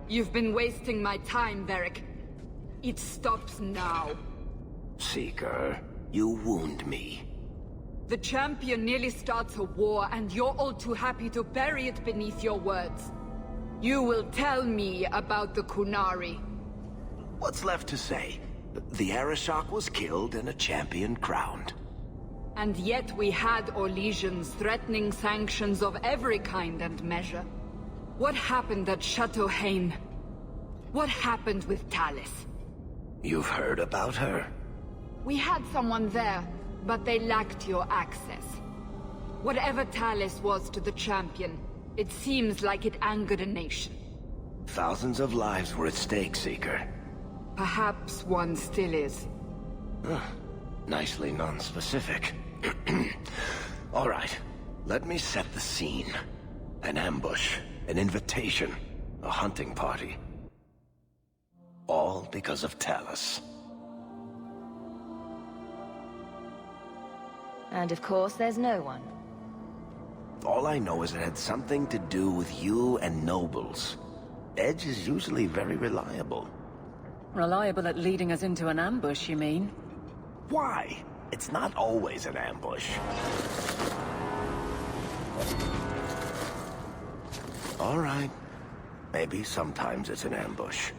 You've been wasting my time, Varric. It stops now. Seeker, you wound me. The champion nearly starts a war, and you're all too happy to bury it beneath your words. You will tell me about the Qunari. What's left to say? The Arishok was killed and a champion crowned. And yet we had Orlesians threatening sanctions of every kind and measure. What happened at Chateau Hain? What happened with Talis? You've heard about her? We had someone there, but they lacked your access. Whatever Talis was to the champion, it seems like it angered a nation. Thousands of lives were at stake, Seeker. Perhaps one still is. Nicely non-specific. All right, let me set the scene. An ambush, an invitation, a hunting party. All because of Talis. And of course, there's no one. All I know is it had something to do with you and nobles. Edge is usually very reliable. Reliable at leading us into an ambush, you mean? Why? It's not always an ambush. All right. Maybe sometimes it's an ambush.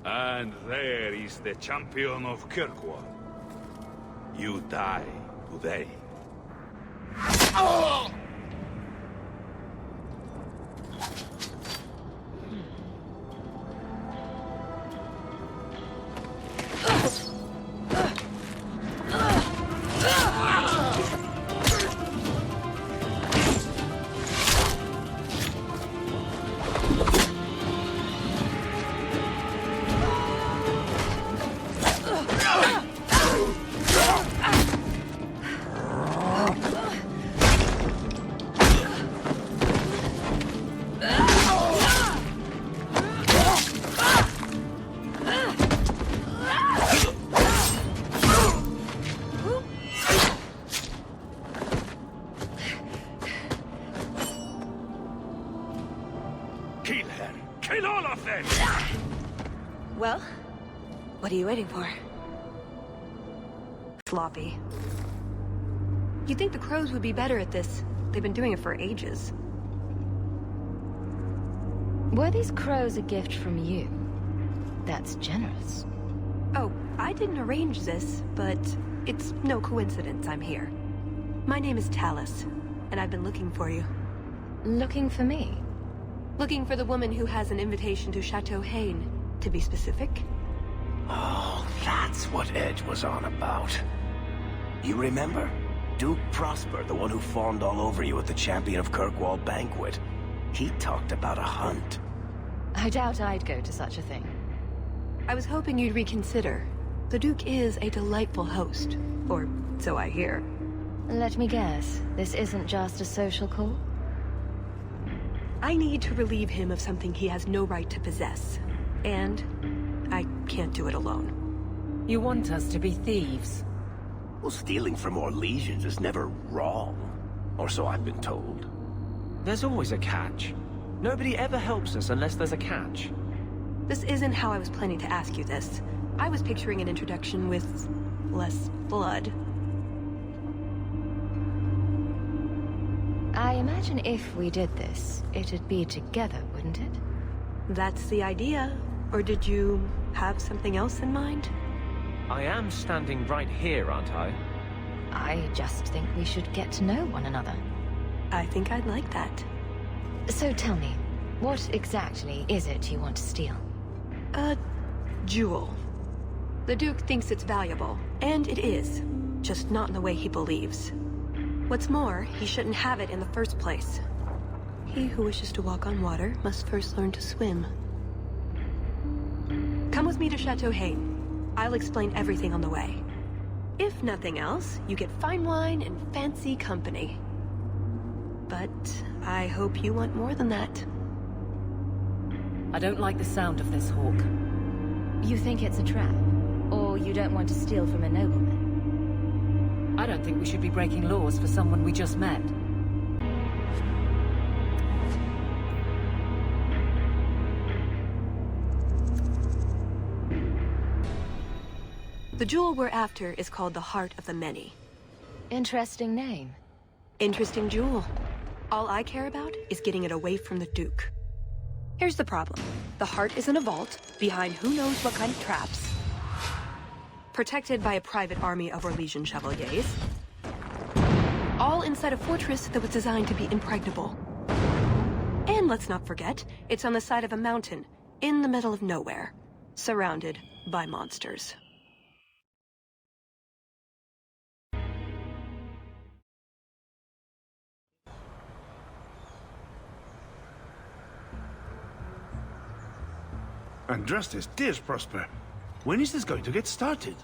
And there is the champion of Kirkwall. You die today. Oh! Kill her! Kill all of them! Well, what are you waiting for? Sloppy. You'd think the crows would be better at this. They've been doing it for ages. Were these crows a gift from you? That's generous. Oh, I didn't arrange this, but it's no coincidence I'm here. My name is Talis, and I've been looking for you. Looking for me? Looking for the woman who has an invitation to Chateau Hain, to be specific. Oh, that's what Edge was on about. You remember? Duke Prosper, the one who fawned all over you at the Champion of Kirkwall banquet. He talked about a hunt. I doubt I'd go to such a thing. I was hoping you'd reconsider. The Duke is a delightful host, or so I hear. Let me guess, this isn't just a social call? I need to relieve him of something he has no right to possess. And I can't do it alone. You want us to be thieves? Well, stealing from Orlesians is never wrong. Or so I've been told. There's always a catch. Nobody ever helps us unless there's a catch. This isn't how I was planning to ask you this. I was picturing an introduction with less blood. I imagine if we did this, it'd be together, wouldn't it? That's the idea. Or did you have something else in mind? I am standing right here, aren't I? I just think we should get to know one another. I think I'd like that. So tell me, what exactly is it you want to steal? A jewel. The Duke thinks it's valuable, and it is. Just not in the way he believes. What's more, he shouldn't have it in the first place. He who wishes to walk on water must first learn to swim. Come with me to Chateau Hain. I'll explain everything on the way. If nothing else, you get fine wine and fancy company. But I hope you want more than that. I don't like the sound of this, Hawke. You think it's a trap? Or you don't want to steal from a nobleman? I don't think we should be breaking laws for someone we just met. The jewel we're after is called the Heart of the Many. Interesting name. Interesting jewel. All I care about is getting it away from the Duke. Here's the problem. The heart is in a vault, behind who knows what kind of traps. Protected by a private army of Orlesian chevaliers. All inside a fortress that was designed to be impregnable. And let's not forget, it's on the side of a mountain, in the middle of nowhere, surrounded by monsters. Andrastes, dears Prosper. When is this going to get started?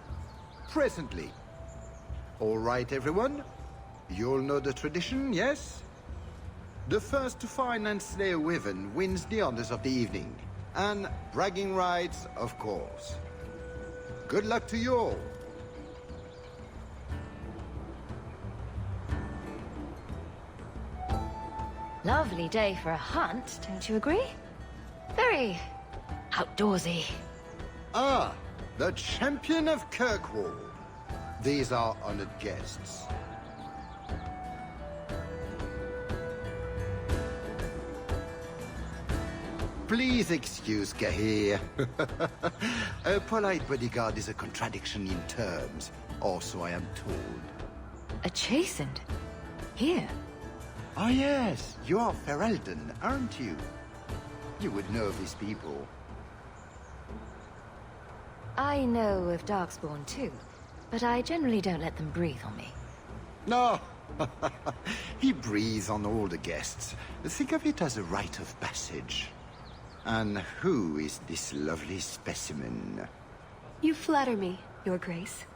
Presently. All right, everyone? You'll know the tradition, yes? The first to find and slay a wyvern wins the honors of the evening. And bragging rights, of course. Good luck to you all. Lovely day for a hunt, don't you agree? Very outdoorsy. Ah, the champion of Kirkwall. These are honored guests. Please excuse Gahir. A polite bodyguard is a contradiction in terms, or so I am told. A chastened? Here? Ah yes, you are Ferelden, aren't you? You would know these people. I know of Darkspawn too, but I generally don't let them breathe on me. No, he breathes on all the guests. Think of it as a rite of passage. And who is this lovely specimen? You flatter me, Your Grace.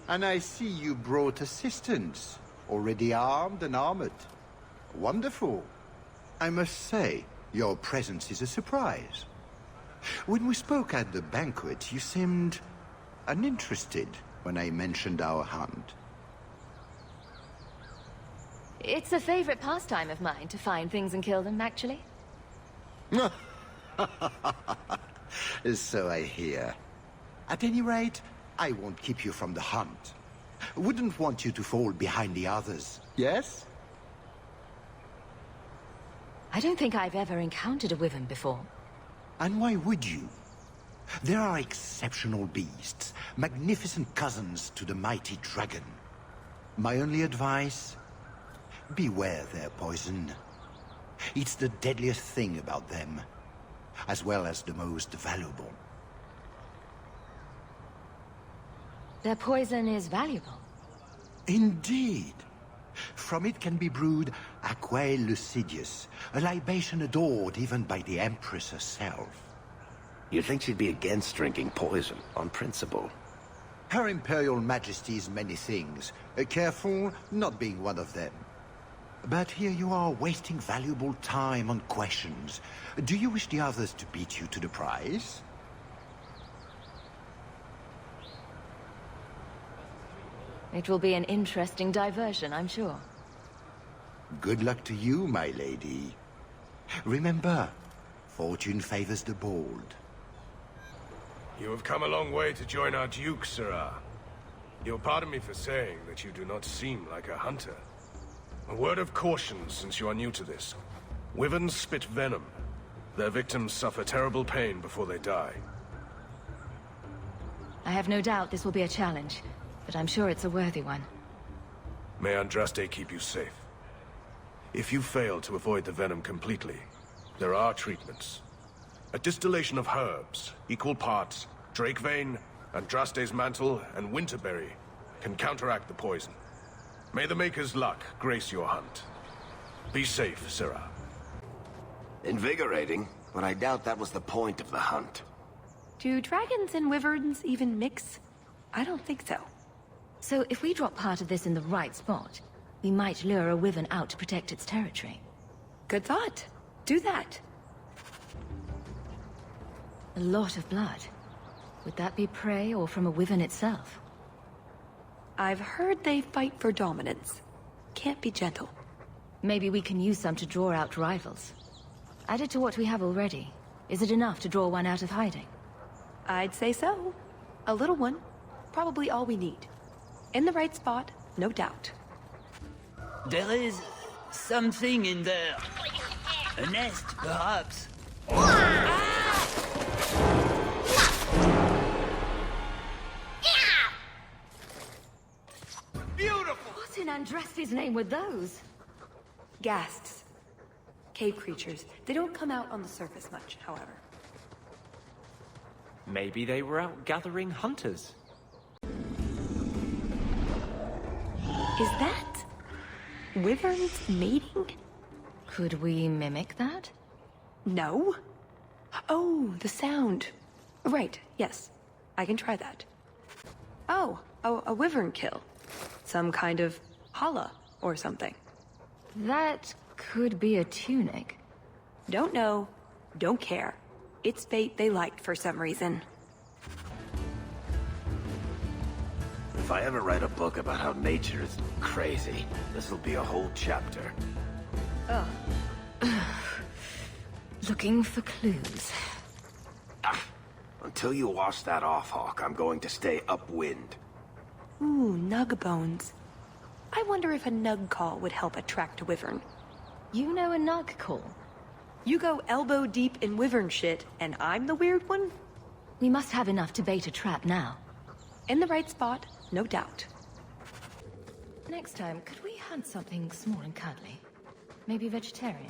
And I see you brought assistants, already armed and armored. Wonderful. I must say, your presence is a surprise. When we spoke at the banquet, you seemed uninterested when I mentioned our hunt. It's a favorite pastime of mine to find things and kill them, actually. So I hear. At any rate, I won't keep you from the hunt. Wouldn't want you to fall behind the others, yes? I don't think I've ever encountered a wyvern before. And why would you? There are exceptional beasts, magnificent cousins to the mighty dragon. My only advice? Beware their poison. It's the deadliest thing about them, as well as the most valuable. Their poison is valuable. Indeed. From it can be brewed Aquae Lucidius, a libation adored even by the Empress herself. You'd think she'd be against drinking poison, on principle. Her Imperial Majesty's many things, careful not being one of them. But here you are wasting valuable time on questions. Do you wish the others to beat you to the prize? It will be an interesting diversion, I'm sure. Good luck to you, my lady. Remember, fortune favors the bold. You have come a long way to join our Duke, Sirrah. You'll pardon me for saying that you do not seem like a hunter. A word of caution, since you are new to this. Wyverns spit venom. Their victims suffer terrible pain before they die. I have no doubt this will be a challenge, but I'm sure it's a worthy one. May Andraste keep you safe. If you fail to avoid the venom completely, there are treatments. A distillation of herbs, equal parts Drakevein, Andraste's mantle, and winterberry, can counteract the poison. May the Maker's luck grace your hunt. Be safe, Sirrah. Invigorating, but I doubt that was the point of the hunt. Do dragons and wyverns even mix? I don't think so. So if we drop part of this in the right spot, we might lure a wyvern out to protect its territory. Good thought. Do that. A lot of blood. Would that be prey or from a wyvern itself? I've heard they fight for dominance. Can't be gentle. Maybe we can use some to draw out rivals. Added to what we have already, is it enough to draw one out of hiding? I'd say so. A little one. probably all we need. In the right spot, no doubt. There is something in there. A nest, perhaps. Beautiful! What in Andraste's name were those? Ghasts. Cave creatures. They don't come out on the surface much, however. Maybe they were out gathering hunters. Is that... wyverns mating? Could we mimic that? No. Oh, the sound. Right, yes. I can try that. Oh, a wyvern kill. Some kind of holla or something. That could be a tunic. Don't know. Don't care. It's fate they liked for some reason. If I ever write a book about how nature is crazy, this'll be a whole chapter. Looking for clues. Until you wash that off, Hawke, I'm going to stay upwind. Ooh, nug bones. I wonder if a nug call would help attract a wyvern. You know a nug call? You go elbow deep in wyvern shit, and I'm the weird one? We must have enough to bait a trap now. In the right spot, no doubt. Next time, could we hunt something small and cuddly? Maybe vegetarian?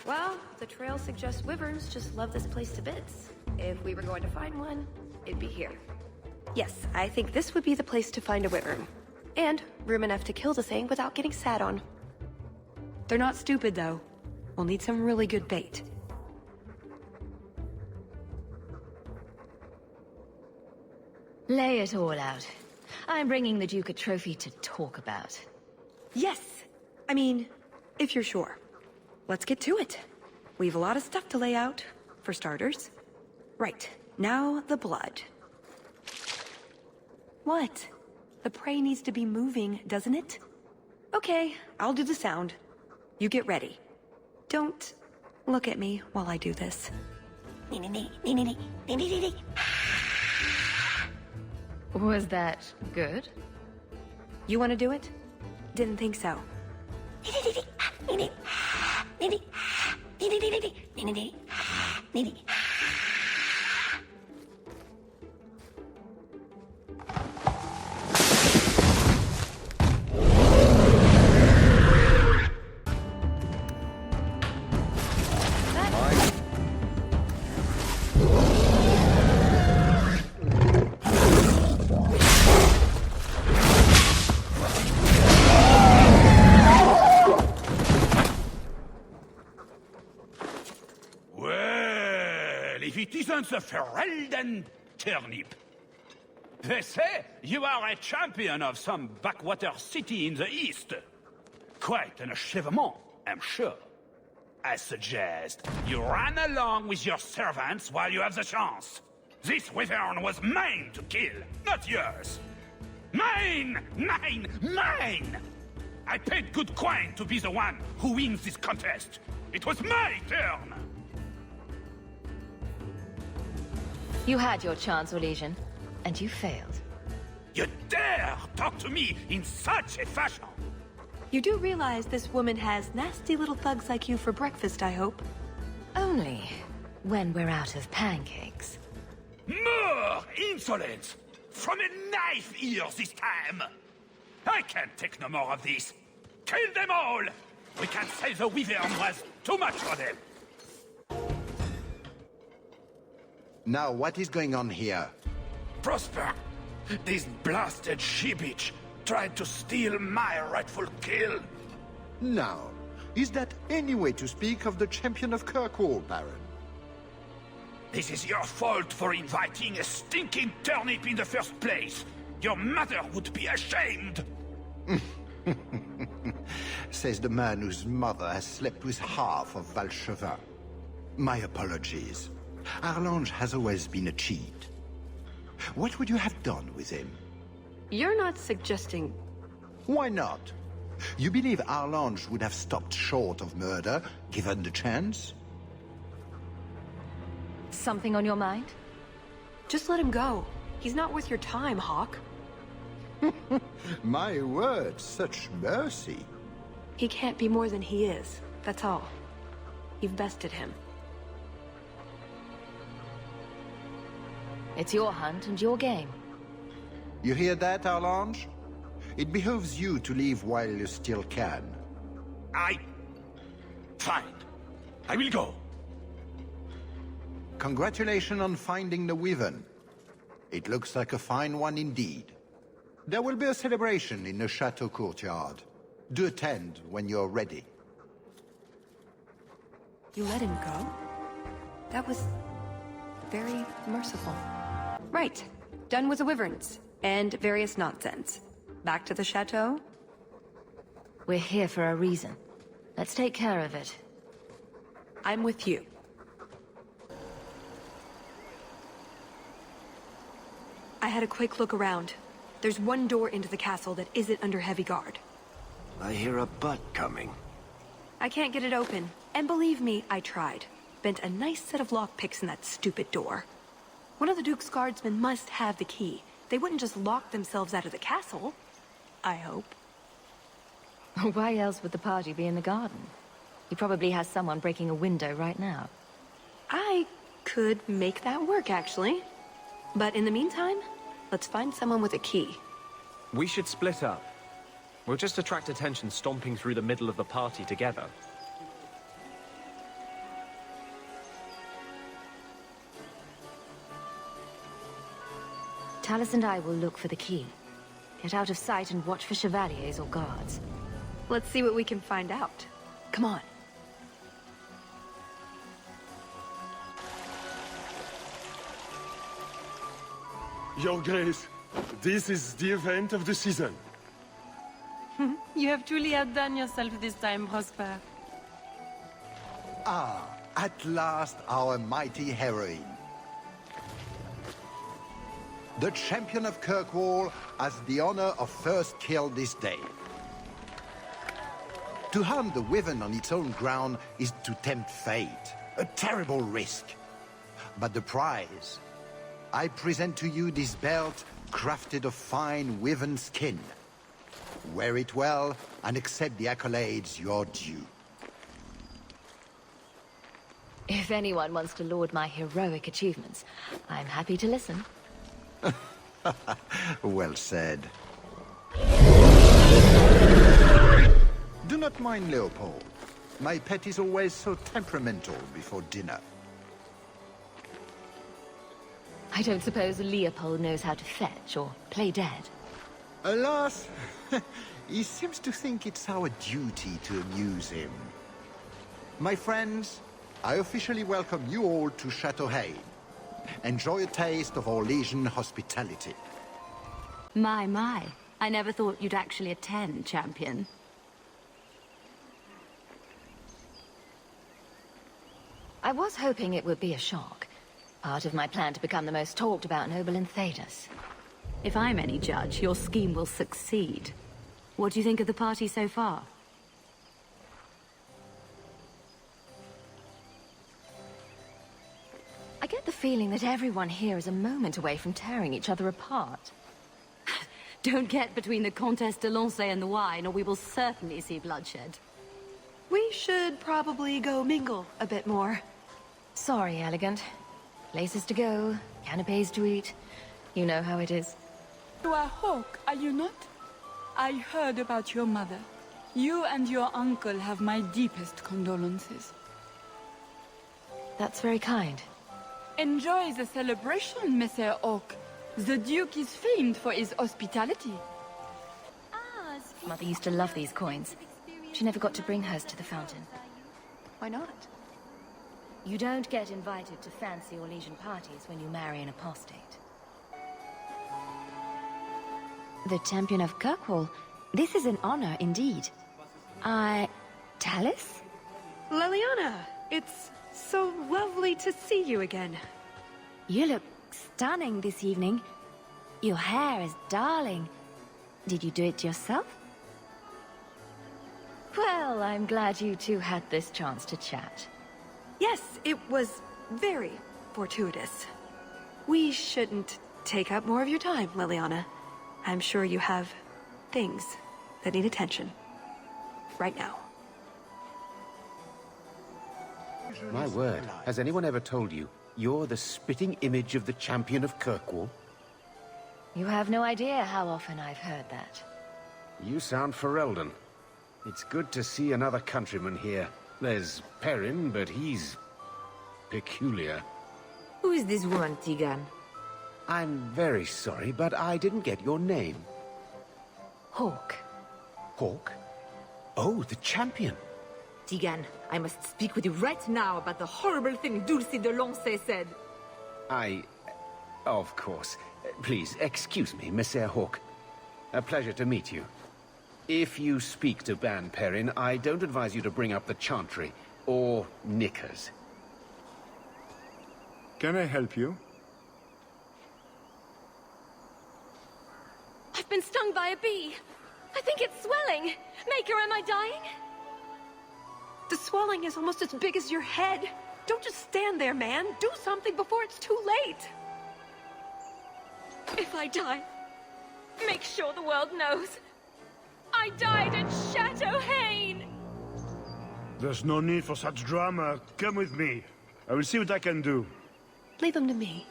Well, the trail suggests wyverns just love this place to bits. If we were going to find one, it'd be here. Yes, I think this would be the place to find a wyvern. And room enough to kill the thing without getting sat on. They're not stupid, though. We'll need some really good bait. Lay it all out. I'm bringing the Duke a trophy to talk about. Yes! I mean, if you're sure. Let's get to it. We've a lot of stuff to lay out, for starters. Right, now the blood. What? The prey needs to be moving, doesn't it? Okay, I'll do the sound. You get ready. Don't look at me while I do this. Was that good? You want to do it? Didn't think so. The Ferelden turnip. They say you are a champion of some backwater city in the east. Quite an achievement, I'm sure. I suggest you run along with your servants while you have the chance. This wyvern was mine to kill, not yours. Mine! Mine! Mine! I paid good coin to be the one who wins this contest. It was my turn! You had your chance, Orlesian, and you failed. You dare talk to me in such a fashion! You do realize this woman has nasty little thugs like you for breakfast, I hope? Only when we're out of pancakes. More insolence! From a knife ear this time! I can't take no more of this. Kill them all! We can't say the wyvern was too much for them. Now, what is going on here? Prosper, this blasted she-bitch tried to steal my rightful kill. Now, is that any way to speak of the champion of Kirkwall, Baron? This is your fault for inviting a stinking turnip in the first place. Your mother would be ashamed. Says the man whose mother has slept with half of Valchevin. My apologies. Arlange has always been a cheat. What would you have done with him? You're not suggesting... Why not? You believe Arlange would have stopped short of murder, given the chance? Something on your mind? Just let him go. He's not worth your time, Hawke. My word, such mercy. He can't be more than he is, that's all. You've bested him. It's your hunt and your game. You hear that, Arlange? It behooves you to leave while you still can. Fine. I will go. Congratulations on finding the Wyvern. It looks like a fine one indeed. There will be a celebration in the chateau courtyard. Do attend when you're ready. You let him go? That was very merciful. Right. Done with the Wyverns. And various nonsense. Back to the chateau? We're here for a reason. Let's take care of it. I'm with you. I had a quick look around. There's one door into the castle that isn't under heavy guard. I hear a butt coming. I can't get it open. And believe me, I tried. Bent a nice set of lockpicks in that stupid door. One of the Duke's guardsmen must have the key. They wouldn't just lock themselves out of the castle. I hope. Why else would the party be in the garden? He probably has someone breaking a window right now. I could make that work, actually. But in the meantime, let's find someone with a key. We should split up. We'll just attract attention stomping through the middle of the party together. Talus and I will look for the key. Get out of sight and watch for chevaliers or guards. Let's see what we can find out. Come on. Your Grace, this is the event of the season. You have truly outdone yourself this time, Prosper. Ah, at last our mighty heroine. The champion of Kirkwall has the honor of first kill this day. To hunt the Wyvern on its own ground is to tempt fate. A terrible risk. But the prize... I present to you this belt crafted of fine Wyvern skin. Wear it well and accept the accolades you're due. If anyone wants to laud my heroic achievements, I'm happy to listen. Well said. Do not mind Leopold. My pet is always so temperamental before dinner. I don't suppose Leopold knows how to fetch or play dead. Alas, he seems to think it's our duty to amuse him. My friends, I officially welcome you all to Chateau Hain. Enjoy a taste of Orlesian hospitality. My. I never thought you'd actually attend, champion. I was hoping it would be a shock. Part of my plan to become the most talked about noble in Thedas. If I'm any judge, your scheme will succeed. What do you think of the party so far? I get the feeling that everyone here is a moment away from tearing each other apart. Don't get between the Comtesse de Lancey and the wine, or we will certainly see bloodshed. We should probably go mingle a bit more. Sorry, Elegant. Places to go, canapes to eat. You know how it is. You are Hawke, are you not? I heard about your mother. You and your uncle have my deepest condolences. That's very kind. Enjoy the celebration, Monsieur Hawke. The Duke is famed for his hospitality. Mother used to love these coins. She never got to bring hers to the fountain. Why not? You don't get invited to fancy Orlesian parties when you marry an apostate. The champion of Kirkwall. This is an honor indeed. Talus? Leliana, it's so lovely to see you again. You look stunning this evening. Your hair is darling. Did you do it yourself? Well, I'm glad you two had this chance to chat. Yes, it was very fortuitous. We shouldn't take up more of your time, Liliana. I'm sure you have things that need attention. Right now. My word, has anyone ever told you you're the spitting image of the champion of Kirkwall? You have no idea how often I've heard that. You sound Ferelden. It's good to see another countryman here. There's Perrin, but he's peculiar. Who is this woman, Tegan? I'm very sorry, but I didn't get your name. Hawke. Hawke? Oh, the champion. Tegan, I must speak with you right now about the horrible thing Dulce de Lancey said. Of course. Please, excuse me, Monsieur Hawke. A pleasure to meet you. If you speak to Ban Perrin, I don't advise you to bring up the Chantry, or knickers. Can I help you? I've been stung by a bee. I think it's swelling. Maker, am I dying? The swelling is almost as big as your head. Don't just stand there, man. Do something before it's too late. If I die, make sure the world knows. I died at Chateau Hain! There's no need for such drama. Come with me. I will see what I can do. Leave him to me.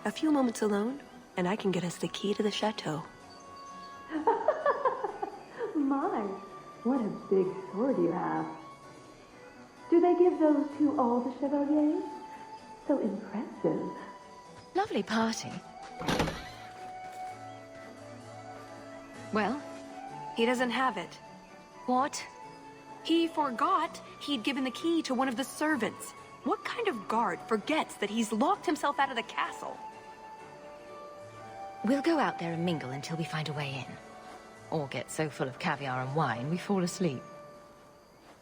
A few moments alone, and I can get us the key to the chateau. My, what a big sword you have. Do they give those to all the chevaliers? So impressive. Lovely party. Well? He doesn't have it. What? He forgot he'd given the key to one of the servants. What kind of guard forgets that he's locked himself out of the castle? We'll go out there and mingle until we find a way in. Or get so full of caviar and wine we fall asleep.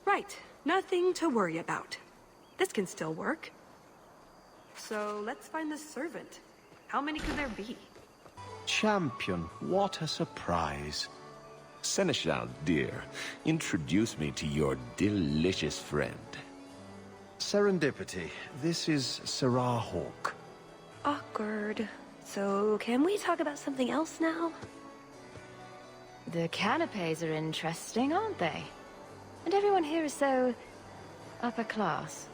Right. Nothing to worry about. This can still work. So let's find the servant. How many could there be? Champion, what a surprise. Seneschal, dear, introduce me to your delicious friend. Serendipity. This is Sarah Hawke. Awkward. So, can we talk about something else now? The canapes are interesting, aren't they? And everyone here is so upper class.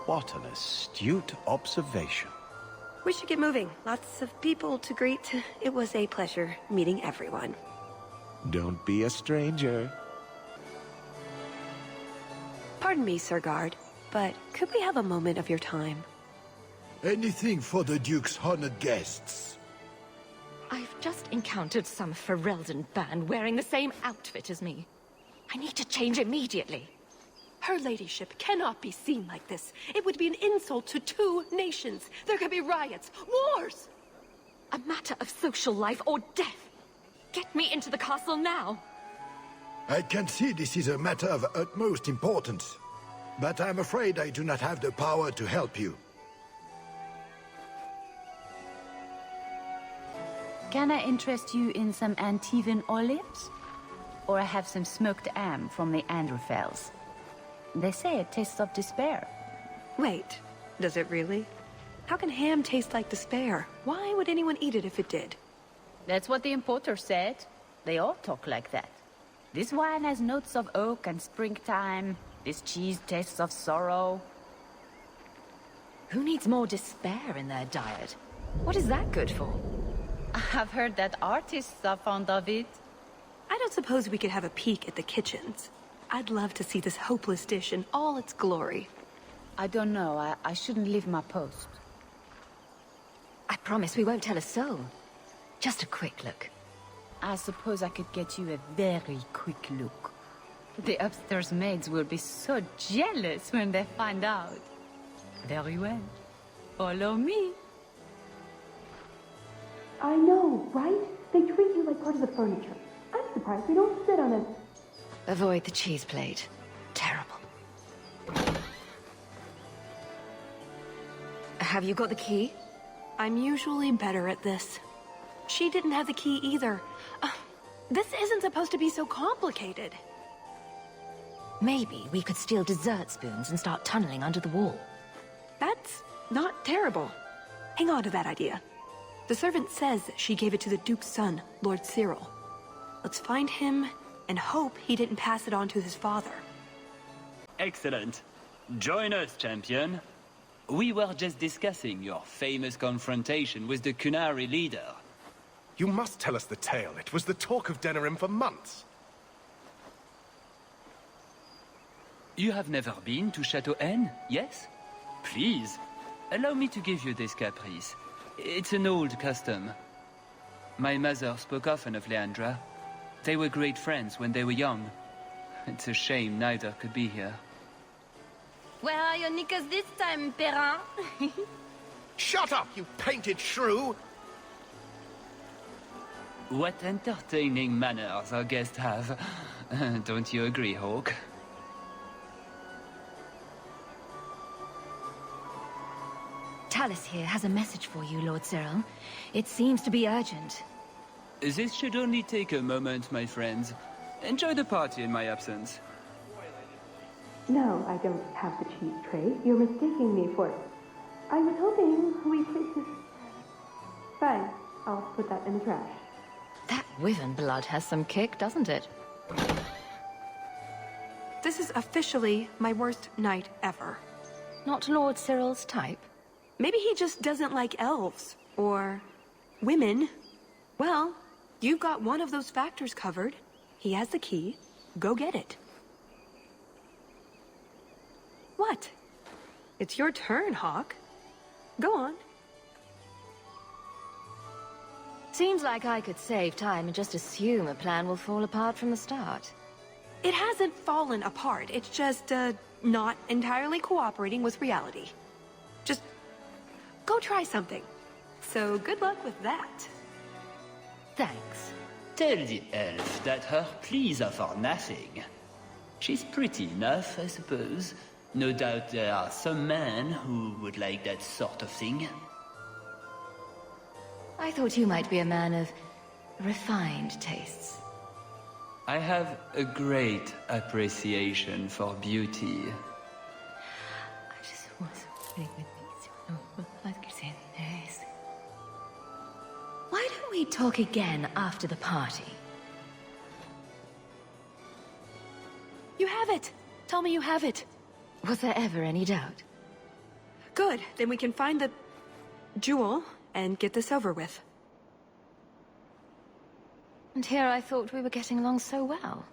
What an astute observation. We should get moving. Lots of people to greet. It was a pleasure meeting everyone. Don't be a stranger. Pardon me, Sir Guard, but could we have a moment of your time? Anything for the Duke's honored guests. I've just encountered some Ferelden band wearing the same outfit as me. I need to change immediately. Her ladyship cannot be seen like this. It would be an insult to 2 nations. There could be riots, wars. A matter of social life or death. Get me into the castle now. I can see this is a matter of utmost importance, but I'm afraid I do not have the power to help you. Can I interest you in some Antivan olives? Or I have some smoked ham from the Androfels. They say it tastes of despair. Wait, does it really? How can ham taste like despair? Why would anyone eat it if it did? That's what the importer said. They all talk like that. This wine has notes of oak and springtime. This cheese tastes of sorrow. Who needs more despair in their diet? What is that good for? I've heard that artists are fond of it. I don't suppose we could have a peek at the kitchens. I'd love to see this hopeless dish in all its glory. I don't know. I shouldn't leave my post. I promise we won't tell a soul. Just a quick look. I suppose I could get you a very quick look. The upstairs maids will be so jealous when they find out. Very well. Follow me. I know, right? They treat you like part of the furniture. I'm surprised they don't sit on it. Avoid the cheese plate. Terrible. Have you got the key? I'm usually better at this. She didn't have the key either. This isn't supposed to be so complicated. Maybe we could steal dessert spoons and start tunneling under the wall. That's not terrible. Hang on to that idea. The servant says she gave it to the Duke's son, Lord Cyril. Let's find him and hope he didn't pass it on to his father. Excellent. Join us, champion. We were just discussing your famous confrontation with the Kunari leader. You must tell us the tale. It was the talk of Denerim for months. You have never been to Chateau N, yes? Please, allow me to give you this caprice. It's an old custom. My mother spoke often of Leandra. They were great friends when they were young. It's a shame neither could be here. Where are your knickers this time, Perrin? Shut up, you painted shrew! What entertaining manners our guests have. Don't you agree, Hawke? Talus here has a message for you, Lord Cyril. It seems to be urgent. This should only take a moment, my friends. Enjoy the party in my absence. No, I don't have the cheese tray. You're mistaking me for... I was hoping we could just... Fine, I'll put that in the trash. That wyvern blood has some kick, doesn't it? This is officially my worst night ever. Not Lord Cyril's type? Maybe he just doesn't like elves. Or... women. Well, you've got one of those factors covered. He has the key. Go get it. What? It's your turn, Hawke. Go on. Seems like I could save time and just assume a plan will fall apart from the start. It hasn't fallen apart. It's just, not entirely cooperating with reality. Just go try something. So good luck with that. Thanks. Tell the elf that her pleas are for nothing. She's pretty enough, I suppose. No doubt there are some men who would like that sort of thing. I thought you might be a man of refined tastes. I have a great appreciation for beauty. I just was Why don't we talk again after the party? You have it! Tell me you have it! Was there ever any doubt? Good, then we can find the... jewel and get this over with. And here I thought we were getting along so well.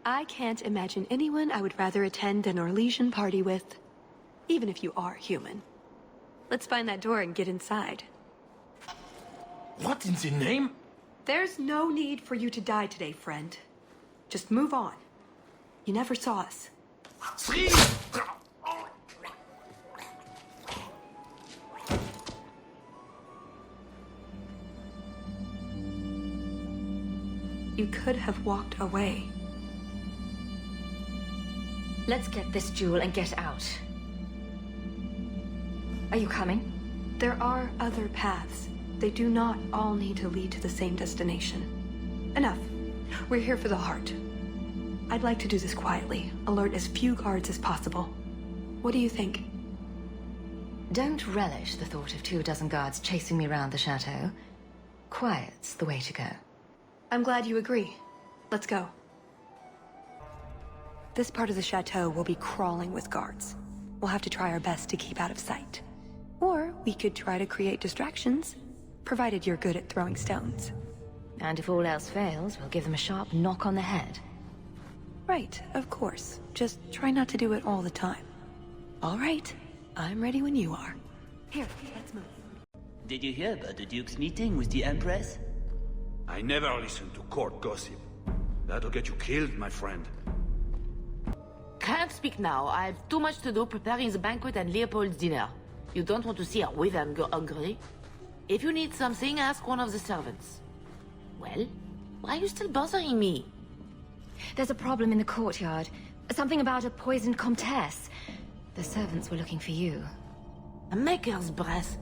I can't imagine anyone I would rather attend an Orlesian party with, even if you are human. Let's find that door and get inside. What in the name? There's no need for you to die today, friend. Just move on. You never saw us. You could have walked away. Let's get this jewel and get out. Are you coming? There are other paths. They do not all need to lead to the same destination. Enough. We're here for the heart. I'd like to do this quietly. Alert as few guards as possible. What do you think? Don't relish the thought of 24 guards chasing me around the chateau. Quiet's the way to go. I'm glad you agree. Let's go. This part of the chateau will be crawling with guards. We'll have to try our best to keep out of sight. Or we could try to create distractions, provided you're good at throwing stones. And if all else fails, we'll give them a sharp knock on the head. Right, of course. Just try not to do it all the time. All right, I'm ready when you are. Here, let's move. Did you hear about the Duke's meeting with the Empress? I never listen to court gossip. That'll get you killed, my friend. Can't speak now. I have too much to do preparing the banquet and Leopold's dinner. You don't want to see a wyvern go hungry. If you need something, ask one of the servants. Well, why are you still bothering me? There's a problem in the courtyard. Something about a poisoned comtesse. The servants were looking for you. A maker's breath.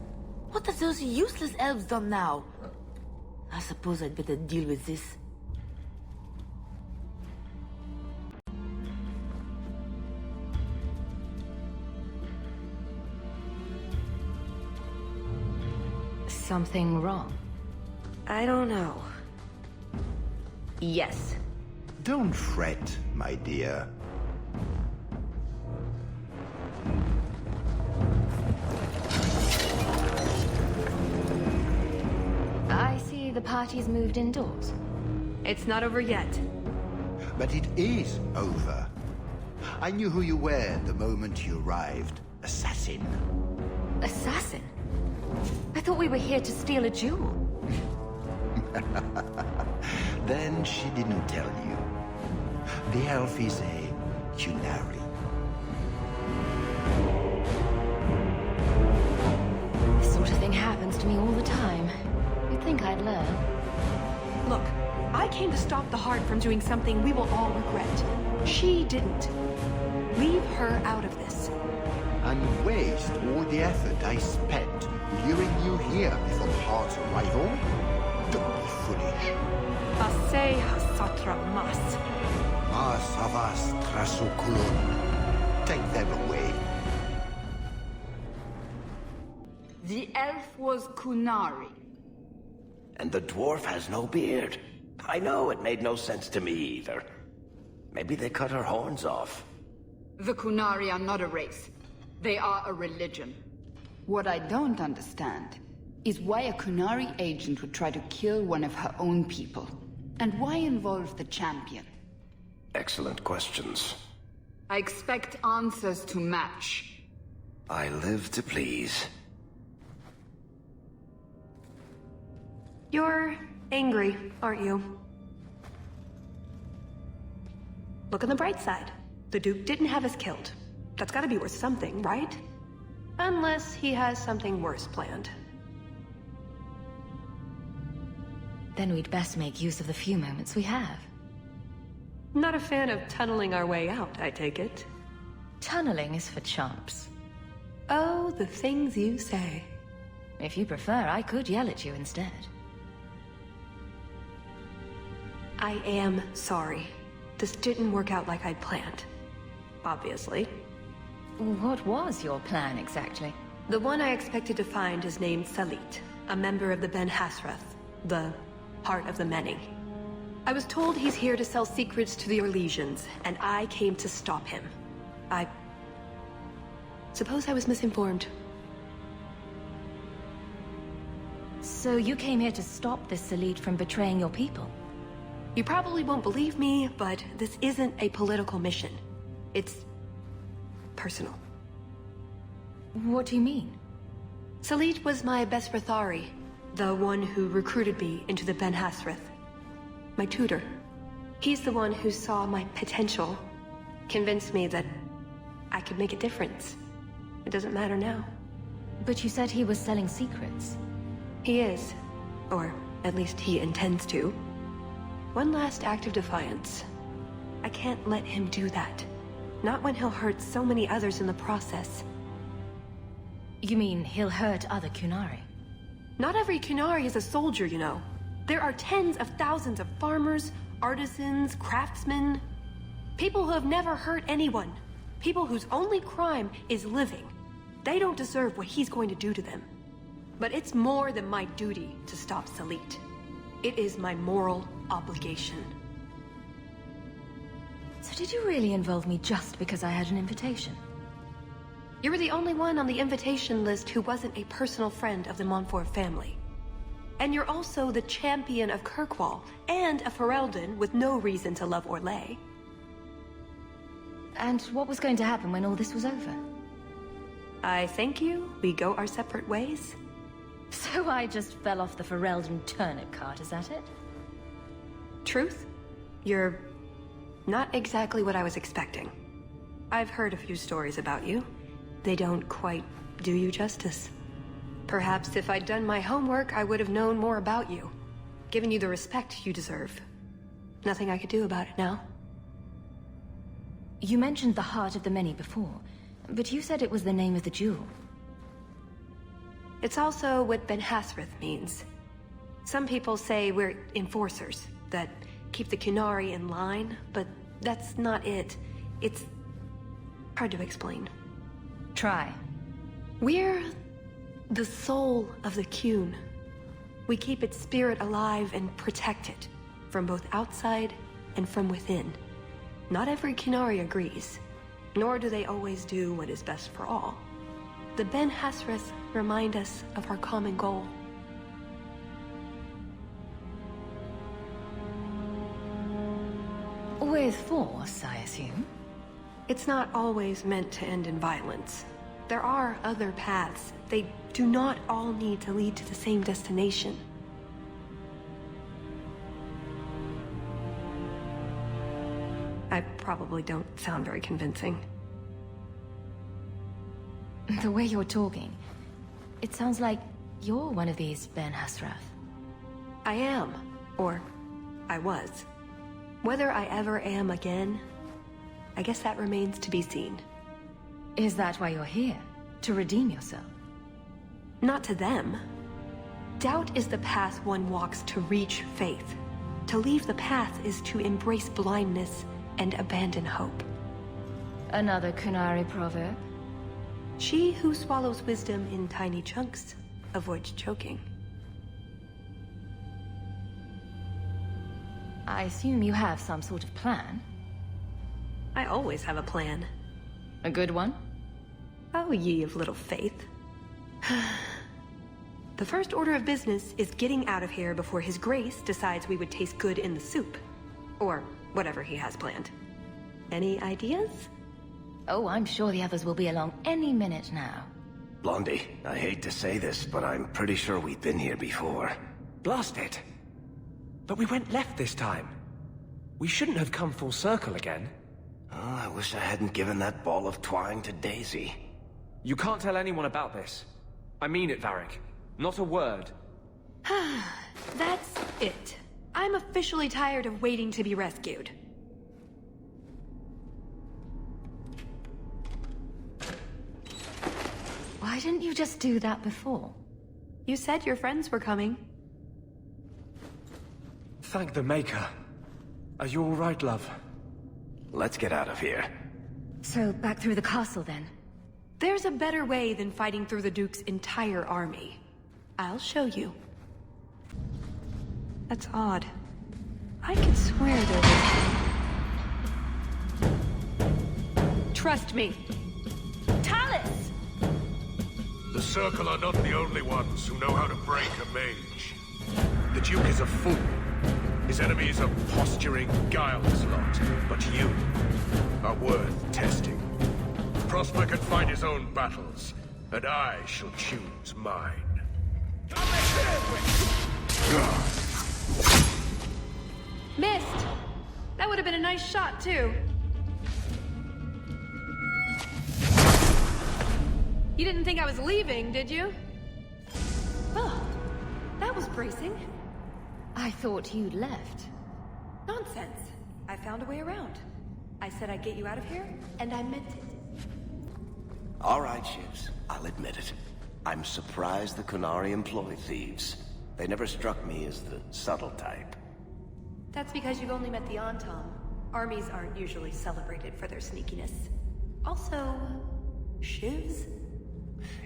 What have those useless elves done now? I suppose I'd better deal with this. something wrong? I don't know. Yes. Don't fret, my dear. I see the party's moved indoors. It's not over yet. But it is over. I knew who you were the moment you arrived. Assassin. Assassin? I thought we were here to steal a jewel. Then she didn't tell you. The elf is a Qunari. This sort of thing happens to me all the time. You'd think I'd learn. Look, I came to stop the Heart from doing something we will all regret. She didn't. Leave her out of this. And waste all the effort I spent luring you here before the Heart's arrival? Don't be foolish. Assasin hasatra mas. Mas avas trasokulon. Take them away. The elf was Qunari. And the dwarf has no beard. I know, it made no sense to me either. Maybe they cut her horns off. The Qunari are not a race. They are a religion. What I don't understand is why a Qunari agent would try to kill one of her own people. And why involve the champion? Excellent questions. I expect answers to match. I live to please. You're angry, aren't you? Look on the bright side. The Duke didn't have us killed. That's gotta be worth something, right? Unless he has something worse planned. Then we'd best make use of the few moments we have. Not a fan of tunneling our way out, I take it. Tunneling is for chumps. Oh, the things you say. If you prefer, I could yell at you instead. I am sorry. This didn't work out like I'd planned. Obviously. What was your plan, exactly? The one I expected to find is named Salit, a member of the Ben Hasrath, the Heart of the Many. I was told he's here to sell secrets to the Orlesians, and I came to stop him. I suppose I was misinformed. So you came here to stop this Salit from betraying your people? You probably won't believe me, but this isn't a political mission. It's personal. What do you mean? Salit was my best Rathari, the one who recruited me into the Ben Hasrath. My tutor. He's the one who saw my potential, convinced me that I could make a difference. It doesn't matter now. But you said he was selling secrets. He is. Or at least he intends to. One last act of defiance. I can't let him do that. Not when he'll hurt so many others in the process. You mean he'll hurt other Qunari? Not every Qunari is a soldier, you know. There are tens of thousands of farmers, artisans, craftsmen. People who have never hurt anyone. People whose only crime is living. They don't deserve what he's going to do to them. But it's more than my duty to stop Salit. It is my moral obligation. So did you really involve me just because I had an invitation? You were the only one on the invitation list who wasn't a personal friend of the Montfort family. And you're also the champion of Kirkwall, and a Ferelden with no reason to love Orlais. And what was going to happen when all this was over? I thank you. We go our separate ways. So I just fell off the Ferelden turnip cart, is that it? Truth? You're not exactly what I was expecting. I've heard a few stories about you. They don't quite do you justice. Perhaps if I'd done my homework, I would have known more about you. Given you the respect you deserve. Nothing I could do about it now. You mentioned the Heart of the Many before, but you said it was the name of the jewel. It's also what Ben Hasrath means. Some people say we're enforcers, that keep the Qunari in line, but that's not it. It's hard to explain. Try. We're the soul of the Qun. We keep its spirit alive and protect it, from both outside and from within. Not every Qunari agrees, nor do they always do what is best for all. The Ben Hassrath remind us of our common goal. With force, I assume? It's not always meant to end in violence. There are other paths. They do not all need to lead to the same destination. I probably don't sound very convincing. The way you're talking, it sounds like you're one of these Ben Hassrath. I am, or I was. Whether I ever am again, I guess that remains to be seen. Is that why you're here? To redeem yourself? Not to them. Doubt is the path one walks to reach faith. To leave the path is to embrace blindness and abandon hope. Another Qunari proverb? She who swallows wisdom in tiny chunks avoids choking. I assume you have some sort of plan? I always have a plan. A good one? Oh, ye of little faith. The first order of business is getting out of here before His Grace decides we would taste good in the soup. Or whatever he has planned. Any ideas? Oh, I'm sure the others will be along any minute now. Blondie, I hate to say this, but I'm pretty sure we've been here before. Blast it! But we went left this time. We shouldn't have come full circle again. Oh, I wish I hadn't given that ball of twine to Daisy. You can't tell anyone about this. I mean it, Varric. Not a word. That's it. I'm officially tired of waiting to be rescued. Why didn't you just do that before? You said your friends were coming. Thank the Maker. Are you all right, love? Let's get out of here. So, back through the castle, then? There's a better way than fighting through the Duke's entire army. I'll show you. That's odd. I could swear there was... Trust me. Talus! The Circle are not the only ones who know how to break a mage. The Duke is a fool. His enemies are posturing, guileless lot. But you are worth testing. Prosper can fight his own battles, and I shall choose mine. Missed! That would have been a nice shot, too. You didn't think I was leaving, did you? Oh, that was bracing. I thought you'd left. Nonsense. I found a way around. I said I'd get you out of here, and I meant it. All right, Shivs. I'll admit it. I'm surprised the Qunari employ thieves. They never struck me as the subtle type. That's because you've only met the Antom. Armies aren't usually celebrated for their sneakiness. Also, shivs?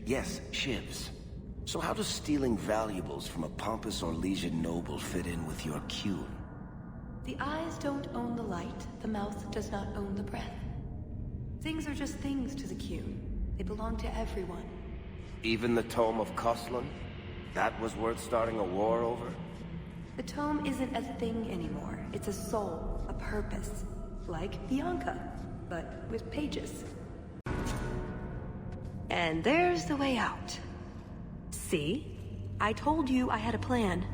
Yes, shivs. So how does stealing valuables from a pompous Orlesian noble fit in with your Qun? The eyes don't own the light, the mouth does not own the breath. Things are just things to the Qun. They belong to everyone. Even the Tome of Koslan? That was worth starting a war over? The tome isn't a thing anymore. It's a soul, a purpose. Like Bianca, but with pages. And there's the way out. See? I told you I had a plan.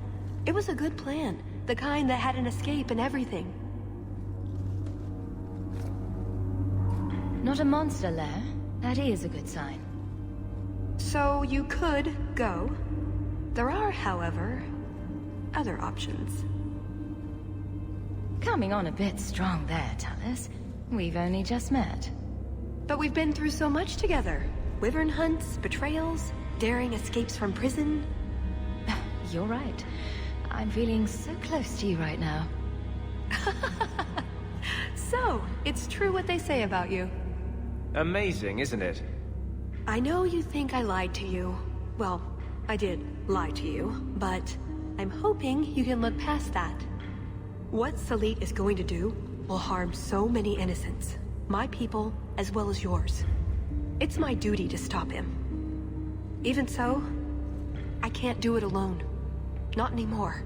It was a good plan. The kind that had an escape and everything. Not a monster lair. That is a good sign. So you could go. There are, however, other options. Coming on a bit strong there, Talus. We've only just met. But we've been through so much together. Wyvern hunts, betrayals, daring escapes from prison. You're right. I'm feeling so close to you right now. So, it's true what they say about you. Amazing, isn't it? I know you think I lied to you. Well, I did lie to you, but I'm hoping you can look past that. What Salit is going to do will harm so many innocents. My people, as well as yours. It's my duty to stop him. Even so, I can't do it alone. Not anymore.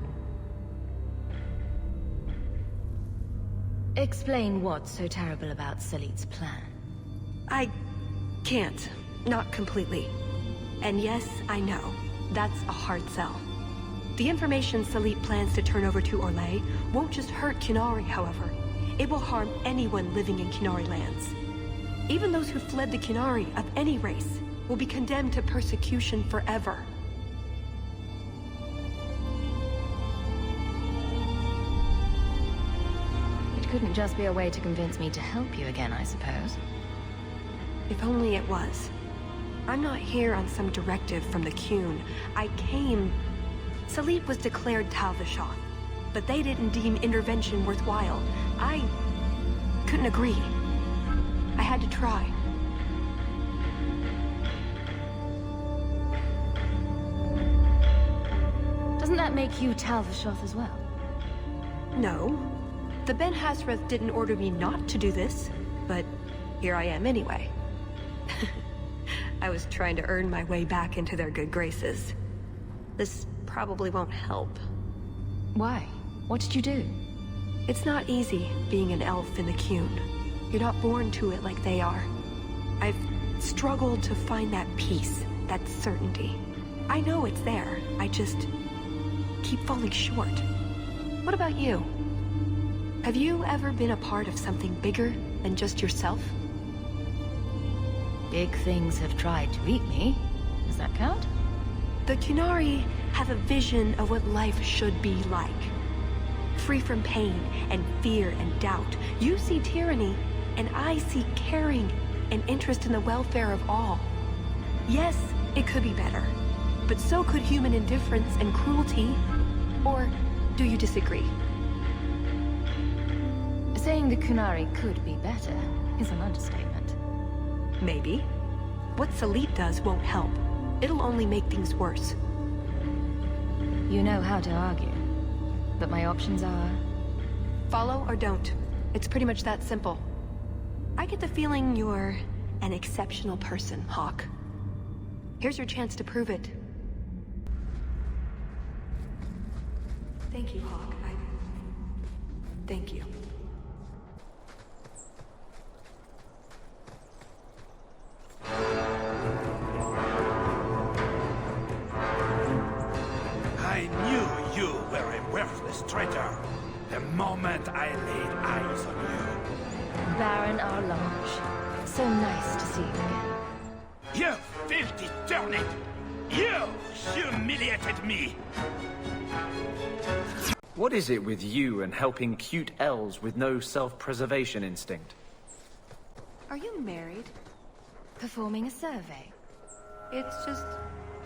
Explain what's so terrible about Salit's plan. I can't. Not completely. And yes, I know. That's a hard sell. The information Salit plans to turn over to Orlais won't just hurt Qunari, however. It will harm anyone living in Qunari lands. Even those who fled the Qunari of any race will be condemned to persecution forever. It couldn't just be a way to convince me to help you again, I suppose. If only it was. I'm not here on some directive from the Qun. I came... Salit was declared Tal-Vashoth, but they didn't deem intervention worthwhile. I couldn't agree. I had to try. Doesn't that make you Tal-Vashoth as well? No. The Ben Hasrath didn't order me not to do this, but here I am anyway. I was trying to earn my way back into their good graces. This probably won't help. Why? What did you do? It's not easy being an elf in the Qun. You're not born to it like they are. I've struggled to find that peace, that certainty. I know it's there, I just keep falling short. What about you? Have you ever been a part of something bigger than just yourself? Big things have tried to eat me. Does that count? The Qunari have a vision of what life should be like. Free from pain and fear and doubt. You see tyranny, and I see caring and interest in the welfare of all. Yes, it could be better, but so could human indifference and cruelty. Or do you disagree? Saying the Qunari could be better is an understatement. Maybe. What Salit does won't help. It'll only make things worse. You know how to argue. But my options are... Follow or don't. It's pretty much that simple. I get the feeling you're an exceptional person, Hawke. Here's your chance to prove it. Thank you, Hawke. Thank you. I knew you were a worthless traitor the moment I laid eyes on you. Baron Arlange. So nice to see you again. You filthy turnip! You humiliated me! What is it with you and helping cute elves with no self-preservation instinct? Are you married? Performing a survey. It's just...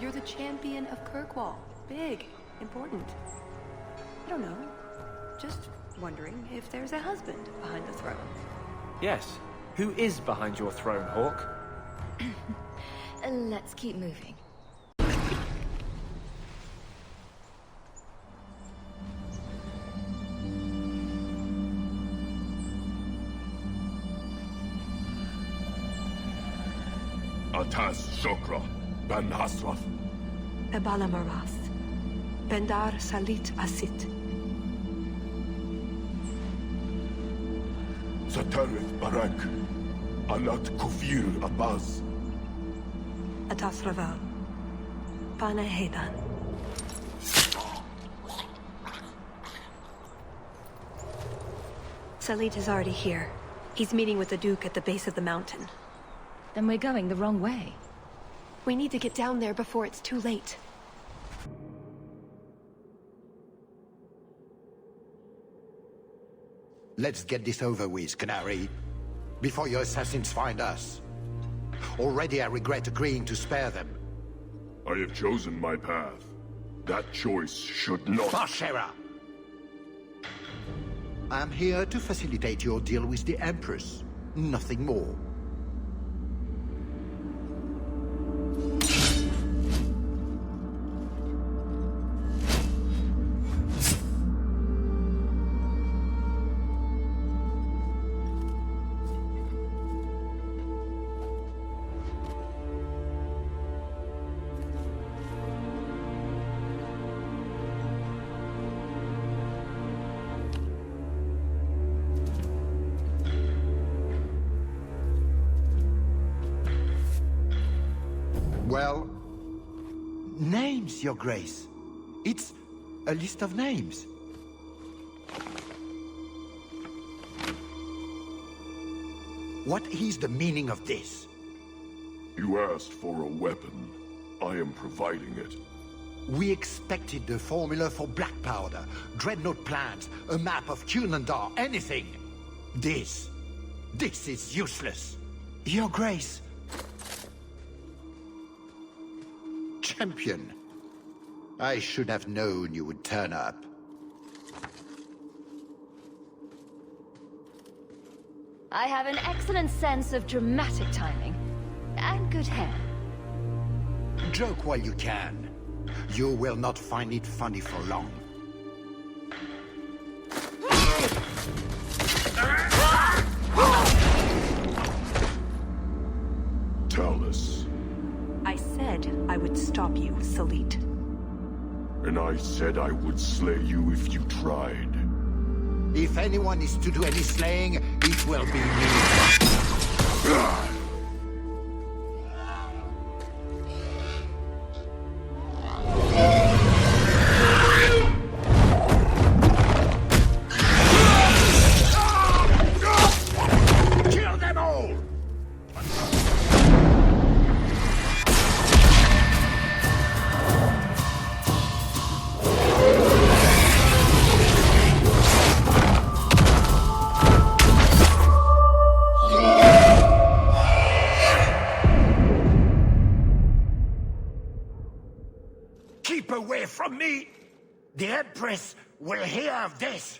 you're the champion of Kirkwall. Big. Important. I don't know. Just wondering if there's a husband behind the throne. Yes. Who is behind your throne, Hawke? Let's keep moving. Atas Shokra, Ben Hasrath. Ebala Maras. Bendar Salit Asit. Satarith Barak. Anat Kufir Abbas. Atas Raval. Pana Hedan. Salit is already here. He's meeting with the Duke at the base of the mountain. Then we're going the wrong way. We need to get down there before it's too late. Let's get this over with, Canary. Before your assassins find us. Already I regret agreeing to spare them. I have chosen my path. That choice should not... Bashera! I'm here to facilitate your deal with the Empress. Nothing more. Well, names, Your Grace. It's a list of names. What is the meaning of this? You asked for a weapon. I am providing it. We expected the formula for black powder, dreadnought plans, a map of Cunandar, anything. This is useless. Your Grace. Champion. I should have known you would turn up. I have an excellent sense of dramatic timing. And good hair. Joke while you can. You will not find it funny for long. Talus. I said I would stop you, Salit. And I said I would slay you if you tried. If anyone is to do any slaying, it will be me. Kill them all! Keep away from me! The Empress will hear of this.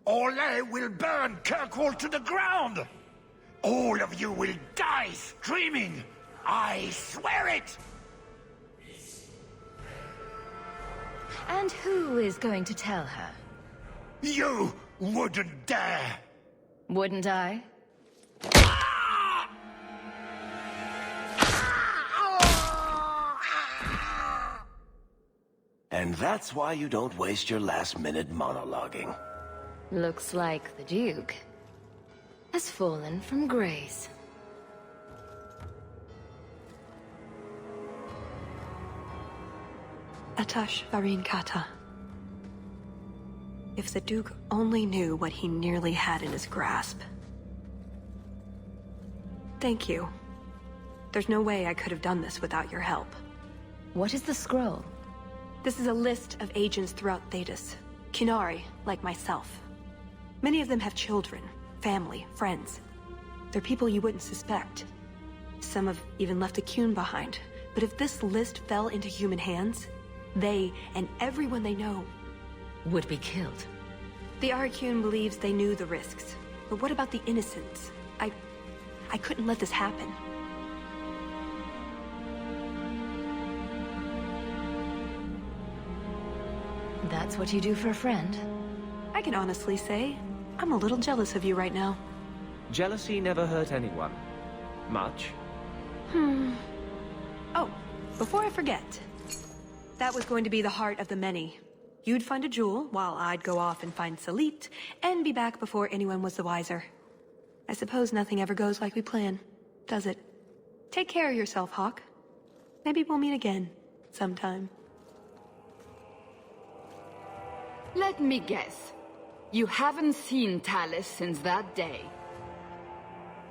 Orlais will burn Kirkwall to the ground! All of you will die screaming! I swear it! And who is going to tell her? You wouldn't dare! Wouldn't I? And that's why you don't waste your last-minute monologuing. Looks like the Duke has fallen from grace. Atash Varin Kata. If the Duke only knew what he nearly had in his grasp. Thank you. There's no way I could have done this without your help. What is the scroll? This is a list of agents throughout Thetis. Qunari, like myself. Many of them have children, family, friends. They're people you wouldn't suspect. Some have even left a Qun behind. But if this list fell into human hands, they, and everyone they know, would be killed. The Arcune believes they knew the risks. But what about the innocents? I couldn't let this happen. That's what you do for a friend? I can honestly say, I'm a little jealous of you right now. Jealousy never hurt anyone. Much. Oh, before I forget. That was going to be the heart of the many. You'd find a jewel, while I'd go off and find Salit, and be back before anyone was the wiser. I suppose nothing ever goes like we plan, does it? Take care of yourself, Hawke. Maybe we'll meet again, sometime. Let me guess. You haven't seen Talus since that day.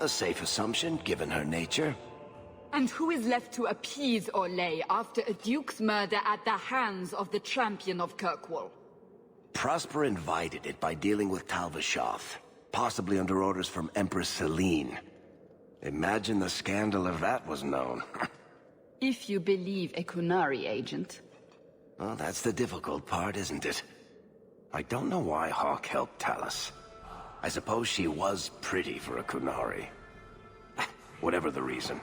A safe assumption, given her nature. And who is left to appease Orlais after a Duke's murder at the hands of the champion of Kirkwall? Prosper invited it by dealing with Tal Vashoth, possibly under orders from Empress Celine. Imagine the scandal if that was known. If you believe a Qunari agent. Well, that's the difficult part, isn't it? I don't know why Hawke helped Talus. I suppose she was pretty for a Qunari. Whatever the reason,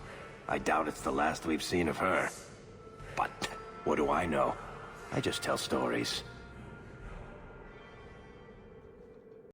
I doubt it's the last we've seen of her. But what do I know? I just tell stories.